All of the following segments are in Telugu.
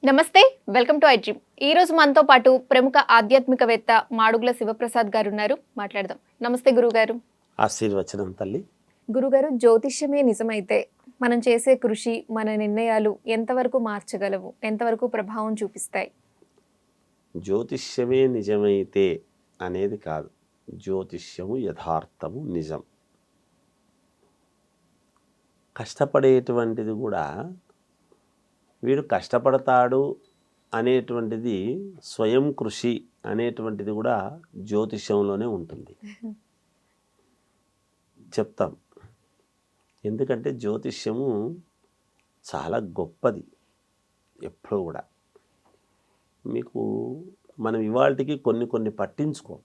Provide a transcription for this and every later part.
నమస్తే, వెల్కమ్ టు ఐ డ్రీమ్. ఈ రోజు మనతో పాటు ప్రముఖ ఆధ్యాత్మికవేత్త మాడుగుల శివప్రసాద్ గారు ఉన్నారు. మాట్లాడదాం. నమస్తే గురుగారు. ఆశీర్వచనం తల్లి. గురుగారు, జ్యోతిష్యమే నిజమైతే మనం చేసే కృషి, మన నిర్ణయాలు ఎంతవరకు మార్చగలవు, ఎంతవరకు ప్రభావం చూపిస్తాయి? జ్యోతిష్యమే నిజమైతే అనేది కాదు, జ్యోతిష్యము యథార్థము నిజం. కష్టపడేటువంటిది కూడా వీడు కష్టపడతాడు అనేటువంటిది, స్వయం కృషి అనేటువంటిది కూడా జ్యోతిష్యంలోనే ఉంటుంది. చెప్తాం, ఎందుకంటే జ్యోతిష్యము చాలా గొప్పది. ఎప్పుడు కూడా మీకు మనం ఇవాళకి కొన్ని పట్టించుకో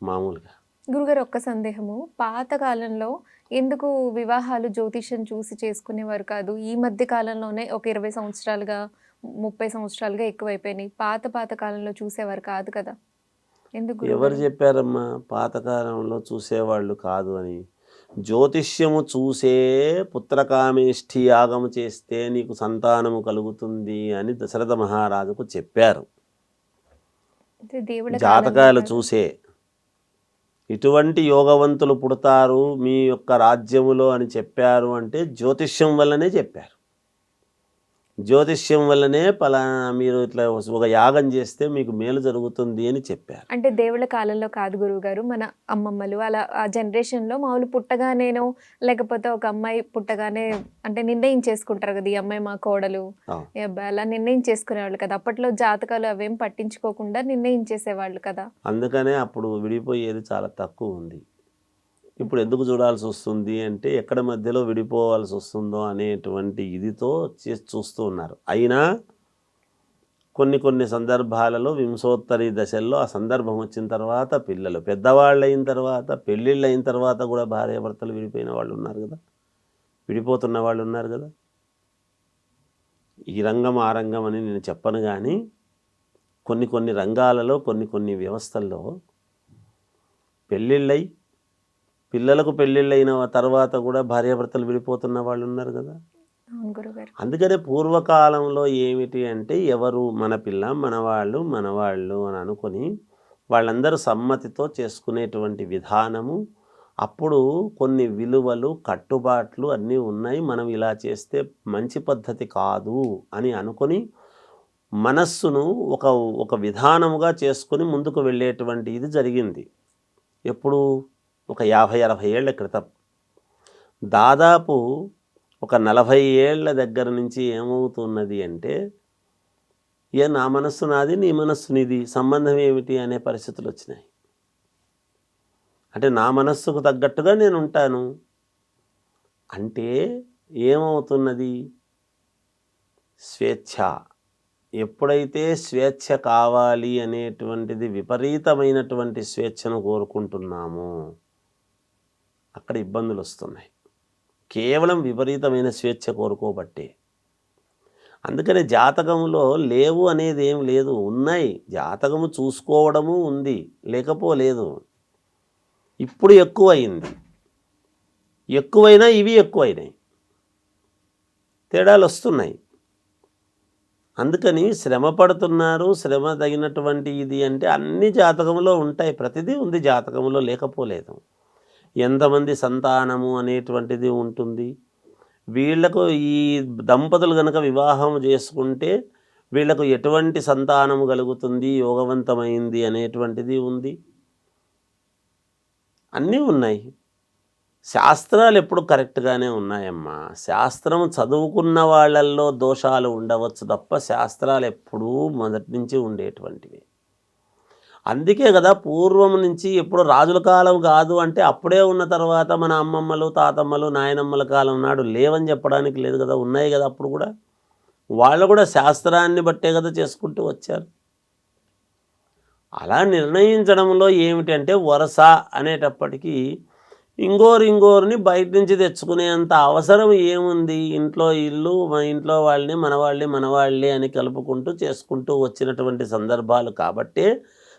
మామూలుగా. గురుగారు, ఒక్క సందేహము. పాత కాలంలో ఎందుకు వివాహాలు జ్యోతిష్యం చూసి చేసుకునేవారు కాదు? ఈ మధ్య కాలంలోనే ఒక 20 సంవత్సరాలుగా, 30 సంవత్సరాలుగా ఎక్కువైపోయినాయి. పాత కాలంలో చూసేవారు కాదు కదా? ఎందుకు ఎవరు గురుగారు? చెప్పారమ్మా పాతకాలంలో చూసేవాళ్ళు కాదు అని? జ్యోతిష్యము చూసే పుత్రకామేష్ఠి యాగము చేస్తే నీకు సంతానము కలుగుతుంది అని దశరథ మహారాజుకు చెప్పారు. అంటే దేవుడి కాలంలో జాతకాలు కాదు. చూసే ఇటువంటి యోగవంతులు పుడతారు మీ యొక్క రాజ్యములో అని చెప్పారు అంటే జ్యోతిష్యం వల్లనే చెప్పారు. జ్యోతిష్యం వల్లనే పలానా మీరు ఇట్లా ఒక యాగం చేస్తే మీకు మేలు జరుగుతుంది అని చెప్పారు. అంటే దేవుళ్ళ కాలంలో కాదు గురువుగారు, మన అమ్మమ్మలు అలా ఆ జనరేషన్లో మామూలు పుట్టగానేనో, లేకపోతే ఒక అమ్మాయి పుట్టగానే అంటే నిర్ణయించేసుకుంటారు కదా, ఈ అమ్మాయి మా కోడలు, ఆ, ఈ అబ్బాయి, అలా నిర్ణయించేసుకునేవాళ్ళు కదా. అప్పట్లో జాతకాలు అవేం పట్టించుకోకుండా నిర్ణయించేసేవాళ్ళు కదా. అందుకనే అప్పుడు విడిపోయేది చాలా తక్కువ ఉంది. ఇప్పుడు ఎందుకు చూడాల్సి వస్తుంది అంటే ఎక్కడ మధ్యలో విడిపోవాల్సి వస్తుందో అనేటువంటి ఇదితో చూస్తూ ఉన్నారు. అయినా కొన్ని సందర్భాలలో వింశోత్తరి దశల్లో ఆ సందర్భం వచ్చిన తర్వాత పిల్లలు పెద్దవాళ్ళు అయిన తర్వాత, పెళ్ళిళ్ళు అయిన తర్వాత కూడా భార్యాభర్తలు విడిపోయిన వాళ్ళు ఉన్నారు కదా, విడిపోతున్న వాళ్ళు ఉన్నారు కదా. ఈ రంగం ఆ రంగం అని నేను చెప్పను, కానీ కొన్ని రంగాలలో కొన్ని వ్యవస్థల్లో పెళ్ళిళ్ళై పిల్లలకు పెళ్ళిళ్ళైన తర్వాత కూడా భార్యాభర్తలు విడిపోతున్న వాళ్ళు ఉన్నారు కదా. అవును గురుగారు. అందుకనే పూర్వకాలంలో ఏమిటి అంటే ఎవరు మన పిల్ల మనవాళ్ళు అని అనుకొని వాళ్ళందరూ సమ్మతితో చేసుకునేటువంటి విధానము. అప్పుడు కొన్ని విలువలు, కట్టుబాట్లు అన్నీ ఉన్నాయి. మనం ఇలా చేస్తే మంచి పద్ధతి కాదు అని అనుకొని మనస్సును ఒక విధానముగా చేసుకొని ముందుకు వెళ్ళేటువంటి ఇది జరిగింది. ఎప్పుడు? ఒక 50-60 ఏళ్ల క్రితం. దాదాపు ఒక 40 ఏళ్ల దగ్గర నుంచి ఏమవుతున్నది అంటే, నా మనస్సు నాది, నీ మనస్సు నీది, సంబంధం ఏమిటి అనే పరిస్థితులు వచ్చినాయి. అంటే నా మనస్సుకు తగ్గట్టుగా నేను ఉంటాను అంటే ఏమవుతున్నది? స్వేచ్ఛ. ఎప్పుడైతే స్వేచ్ఛ కావాలి అనేటువంటిది, విపరీతమైనటువంటి స్వేచ్ఛను కోరుకుంటున్నామో అక్కడ ఇబ్బందులు వస్తున్నాయి. కేవలం విపరీతమైన స్వేచ్ఛ కోరుకోబట్టే. అందుకని జాతకంలో లేవు అనేది ఏం లేదు, ఉన్నాయి. జాతకము చూసుకోవడము ఉంది, లేకపోలేదు. ఇప్పుడు ఎక్కువైంది, ఎక్కువైనా ఇవి ఎక్కువైనాయి, తేడాలు వస్తున్నాయి. అందుకని శ్రమ పడుతున్నారు. శ్రమ తగినటువంటి ఇది అంటే అన్ని జాతకంలో ఉంటాయి, ప్రతిదీ ఉంది జాతకంలో, లేకపోలేదు. ఎంతమంది సంతానము అనేటువంటిది ఉంటుంది. వీళ్లకు ఈ దంపతులు కనుక వివాహం చేసుకుంటే వీళ్లకు ఎటువంటి సంతానము కలుగుతుంది, యోగవంతమైంది అనేటువంటిది ఉంది. అన్నీ ఉన్నాయి. శాస్త్రాలు ఎప్పుడు కరెక్ట్గానే ఉన్నాయమ్మా. శాస్త్రం చదువుకున్న వాళ్ళల్లో దోషాలు ఉండవచ్చు తప్ప శాస్త్రాలు ఎప్పుడూ మొదటి నుంచి ఉండేటువంటివి. అందుకే కదా పూర్వం నుంచి ఎప్పుడు రాజుల కాలం కాదు అంటే అప్పుడే ఉన్న తర్వాత మన అమ్మమ్మలు, తాతమ్మలు, నాయనమ్మల కాలం నాడు లేవని చెప్పడానికి లేదు కదా, ఉన్నాయి కదా. అప్పుడు కూడా వాళ్ళు కూడా శాస్త్రాన్ని బట్టే కదా చేసుకుంటూ వచ్చారు. అలా నిర్ణయించడంలో ఏమిటంటే వరస అనేటప్పటికీ ఇంగోరిని బయట నుంచి తెచ్చుకునేంత అవసరం ఏముంది? ఇంట్లో ఇల్లు, మా ఇంట్లో వాళ్ళని మనవాళ్ళే అని కలుపుకుంటూ చేసుకుంటూ వచ్చినటువంటి సందర్భాలు కాబట్టే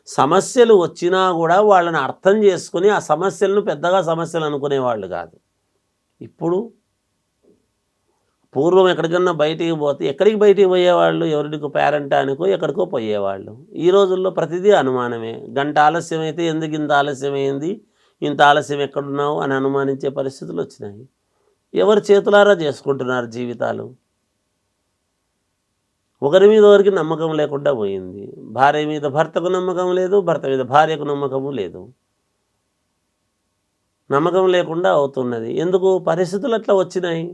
సమస్యలు వచ్చినా కూడా వాళ్ళని అర్థం చేసుకుని ఆ సమస్యలను పెద్దగా సమస్యలు అనుకునేవాళ్ళు కాదు. ఇప్పుడు పూర్వం ఎక్కడికన్నా బయటికి పోతే ఎక్కడికి బయటికి పోయేవాళ్ళు, ఎవరికి పేరంటానికో ఎక్కడికో పోయేవాళ్ళు. ఈ రోజుల్లో ప్రతిదీ అనుమానమే. గంట ఆలస్యం అయితే ఎందుకు ఇంత ఆలస్యమైంది, ఇంత ఆలస్యం ఎక్కడున్నావు అని అనుమానించే పరిస్థితులు వచ్చినాయి. ఎవరు చేతులారా చేసుకుంటున్నారు జీవితాలు. ఒకరి మీద ఒకరికి నమ్మకం లేకుండా పోయింది. భార్య మీద భర్తకు నమ్మకం లేదు, భర్త మీద భార్యకు నమ్మకము లేదు. నమ్మకం లేకుండా అవుతున్నది. ఎందుకు? పరిస్థితులు అట్లా వచ్చినాయి.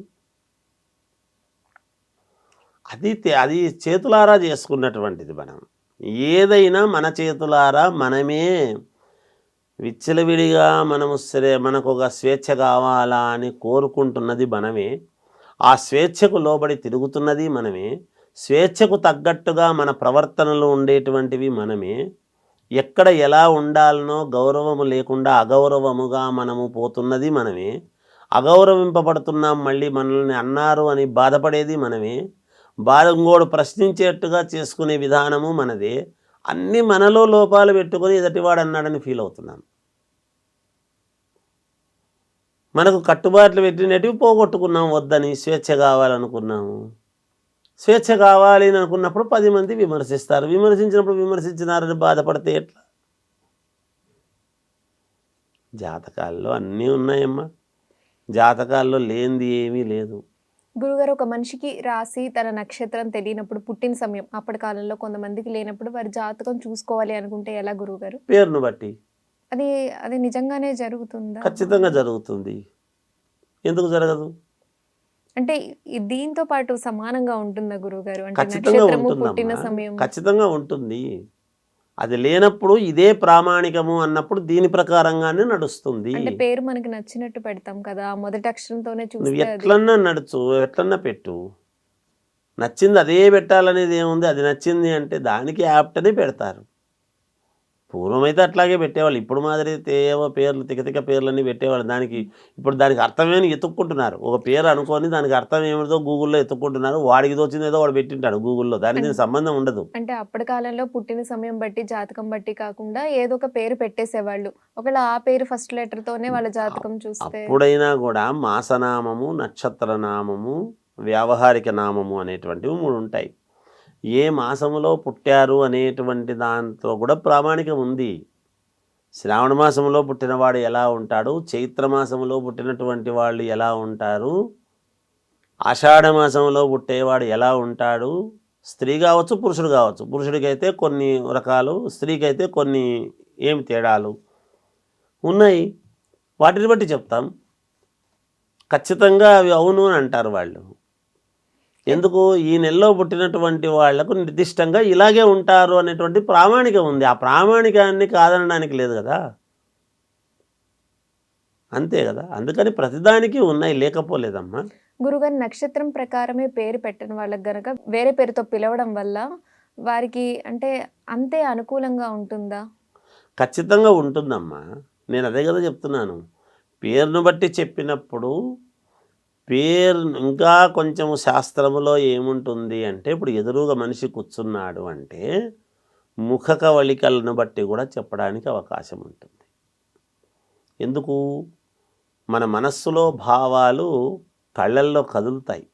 అది చేతులారా చేసుకున్నటువంటిది మనం. ఏదైనా మన చేతులారా మనమే విచ్చలవిడిగా మనకు ఒక స్వేచ్ఛ కావాలా అని కోరుకుంటున్నది మనమే. ఆ స్వేచ్ఛకు లోబడి తిరుగుతున్నది మనమే. స్వేచ్ఛకు తగ్గట్టుగా మన ప్రవర్తనలు ఉండేటువంటివి మనమే. ఎక్కడ ఎలా ఉండాలనో గౌరవము లేకుండా అగౌరవముగా మనము పోతున్నది మనమే. అగౌరవింపబడుతున్నాం, మళ్ళీ మనల్ని అన్నారు అని బాధపడేది మనమే. ఇంకోడు ప్రశ్నించేట్టుగా చేసుకునే విధానము మనదే. అన్నీ మనలో లోపాలు పెట్టుకొని ఎదుటివాడు అన్నాడని ఫీల్ అవుతున్నాం. మనకు కట్టుబాట్లు పెట్టినటివి పోగొట్టుకున్నాం. వద్దని స్వేచ్ఛ కావాలనుకున్నాము. స్వేచ్ఛ కావాలి అని అనుకున్నప్పుడు 10 మంది విమర్శిస్తారు. విమర్శించినప్పుడు విమర్శించినారని బాధపడితే ఎట్లా? జాతకాల్లో అన్నీ ఉన్నాయమ్మా. జాతకాల్లో లేనిది ఏమీ లేదు. గురుగారు, ఒక మనిషికి రాశి తన నక్షత్రం తెలియనప్పుడు, పుట్టిన సమయం అప్పటి కాలంలో కొంతమందికి లేనప్పుడు వారి జాతకం చూసుకోవాలి అనుకుంటే ఎలా గురుగారు? పేరును బట్టి అది అది నిజంగానే జరుగుతుందా? ఖచ్చితంగా జరుగుతుంది. ఎందుకు జరగదు? అంటే దీంతో పాటు సమానంగా ఉంటుందా గురుగారు? అంటే ఖచ్చితంగా నక్షత్రము, పుట్టిన ఉంటుందమ్మా. సమయం. ఖచ్చితంగా ఉంటుంది. అది లేనప్పుడు ఇదే ప్రామాణికము అన్నప్పుడు దీని ప్రకారంగానే నడుస్తుంది. అంటే పేరు మనకి నచ్చినట్టు పెడతాం కదా, ఆ మొదటి అక్షరంతోనే నువ్వు చూస్తే అది. ఎట్లన్నా నడుచు, ఎట్లన్నా పెట్టు. నచ్చింది అదే పెట్టాలనేది ఏముంది? అది నచ్చింది అంటే దానికి యాప్ట్ అని పెడతారు. పూర్వమైతే అట్లాగే పెట్టేవాళ్ళు. ఇప్పుడు మాదిరి అయితే ఏవో పేర్లు తికతిక పేర్లన్నీ పెట్టేవాళ్ళు. ఇప్పుడు దానికి అర్థమేమని ఎత్తుక్కుంటున్నారు. ఒక పేరు అనుకొని దానికి అర్థం ఏమిటో గూగుల్లో ఎత్తుక్కుంటున్నారు. వాడికి తోచింది ఏదో వాడు పెట్టింటాడు గూగుల్లో. దీనికి సంబంధం ఉండదు. అంటే అప్పటి కాలంలో పుట్టిన సమయం బట్టి, జాతకం బట్టి కాకుండా ఏదో ఒక పేరు పెట్టేసేవాళ్ళు. ఒకవేళ ఆ పేరు ఫస్ట్ లెటర్ తోనే వాళ్ళ జాతకం చూస్తే. అప్పుడైనా కూడా మాసనామము, నక్షత్ర నామము, వ్యావహారిక నామము అనేటువంటివి 3 ఉంటాయి. ఏ మాసములో పుట్టారు అనేటువంటి దాంట్లో కూడా ప్రామాణికం ఉంది. శ్రావణ మాసంలో పుట్టినవాడు ఎలా ఉంటాడు, చైత్ర మాసంలో పుట్టినటువంటి వాళ్ళు ఎలా ఉంటారు, ఆషాఢ మాసంలో పుట్టేవాడు ఎలా ఉంటాడు. స్త్రీ కావచ్చు, పురుషుడు కావచ్చు. పురుషుడికైతే కొన్ని రకాలు, స్త్రీకైతే కొన్ని ఏమి తేడాలు ఉన్నాయి. వాటిని బట్టి చెప్తాం. ఖచ్చితంగా అవి అవును అని అంటారు వాళ్ళు. ఎందుకు? ఈ నెలలో పుట్టినటువంటి వాళ్లకు నిర్దిష్టంగా ఇలాగే ఉంటారు అనేటువంటి ప్రామాణికం ఉంది. ఆ ప్రామాణికాన్ని కాదనడానికి లేదు కదా. అంతే కదా. అందుకని ప్రతిదానికి ఉన్నాయి, లేకపోలేదమ్మా. గురుగారు, నక్షత్రం ప్రకారమే పేరు పెట్టిన వాళ్ళకి గనక వేరే పేరుతో పిలవడం వల్ల వారికి అంటే అంతే అనుకూలంగా ఉంటుందా? ఖచ్చితంగా ఉంటుందమ్మా. నేను అదే కదా చెప్తున్నాను. పేరును బట్టి చెప్పినప్పుడు పేరు ఇంకా కొంచెం శాస్త్రములో ఏముంటుంది అంటే, ఇప్పుడు ఎదురుగా మనిషి కూర్చున్నాడు అంటే ముఖ కవళికలను బట్టి కూడా చెప్పడానికి అవకాశం ఉంటుంది. ఎందుకు? మన మనస్సులో భావాలు కళ్ళల్లో కదులుతాయి.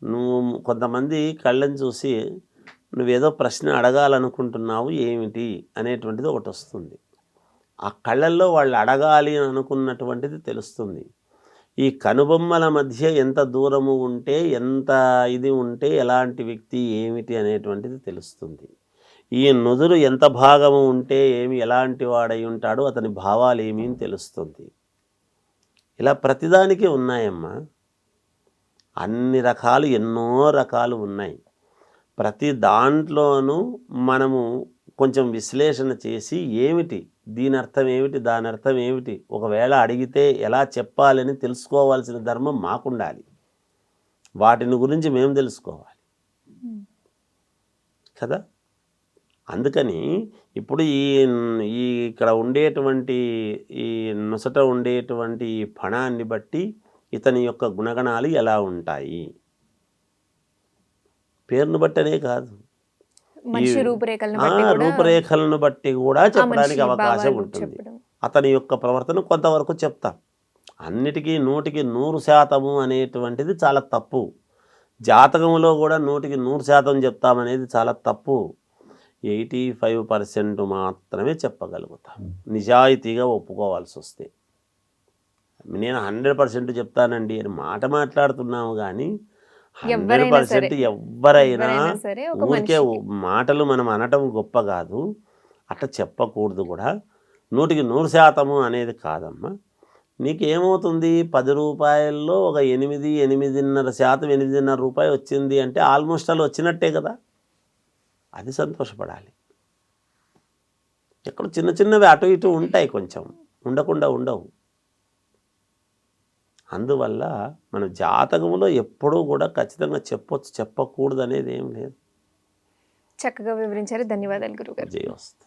నువ్వు కొంతమంది కళ్ళని చూసి నువ్వేదో ప్రశ్న అడగాలనుకుంటున్నావు, ఏమిటి అనేటువంటిది ఒకటి వస్తుంది. ఆ కళ్ళల్లో వాళ్ళు అడగాలి అని అనుకున్నటువంటిది తెలుస్తుంది. ఈ కనుబొమ్మల మధ్య ఎంత దూరము ఉంటే, ఎంత ఇది ఉంటే ఎలాంటి వ్యక్తి ఏమిటి అనేటువంటిది తెలుస్తుంది. ఈ నుదురు ఎంత భాగము ఉంటే ఎలాంటి వాడై ఉంటాడో అతని భావాలు ఏమీ తెలుస్తుంది. ఇలా ప్రతిదానికి ఉన్నాయమ్మా. అన్ని రకాలు, ఎన్నో రకాలు ఉన్నాయి. ప్రతి దాంట్లోనూ మనము కొంచెం విశ్లేషణ చేసి ఏమిటి, దీని అర్థం ఏమిటి, దాని అర్థం ఏమిటి, ఒకవేళ అడిగితే ఎలా చెప్పాలని తెలుసుకోవాల్సిన ధర్మం మాకుండాలి. వాటిని గురించి మేము తెలుసుకోవాలి కదా. అందుకని ఇప్పుడు ఈ ఇక్కడ ఉండేటువంటి ఈ నొసట ఉండేటువంటి ఈ ఫణాన్ని బట్టి ఇతని యొక్క గుణగణాలు ఎలా ఉంటాయి, పేరును బట్టనే కాదు, మనిషి రూపురేఖలను బట్టి కూడా చెప్పడానికి అవకాశం ఉంటుంది. అతని యొక్క ప్రవర్తన కొంతవరకు చెప్తాం. అన్నిటికీ 100% అనేటువంటిది చాలా తప్పు. జాతకంలో కూడా 100% చెప్తామనేది చాలా తప్పు. 85% మాత్రమే చెప్పగలుగుతాం నిజాయితీగా ఒప్పుకోవాల్సి వస్తే. నేను 100% చెప్తానండి అని మాట మాట్లాడుతున్నాము కానీ ఎవ్వరైనా సరే 100% ఎవ్వరైనా ఎవరైనా సరే ఒక ఊరికే మనిషికి మాటలు మనం అనటం గొప్ప కాదు, అట్లా చెప్పకూడదు కూడా. 100% అనేది కాదమ్మా. నీకేమవుతుంది 10 రూపాయల్లో ఒక 8, 8.5%, 8.5 రూపాయి వచ్చింది అంటే ఆల్మోస్ట్ అలా వచ్చినట్టే కదా. అది సంతోషపడాలి. ఎక్కడ చిన్న చిన్నవి అటు ఇటు ఉంటాయి, కొంచెం ఉండకుండా ఉండవు. అందువల్ల మన జాతకంలో ఎప్పుడూ కూడా ఖచ్చితంగా చెప్పొచ్చు, చెప్పకూడదు అనేది ఏం లేదు. చక్కగా వివరించారు. ధన్యవాదాలు గురుగారు. జయోస్తు.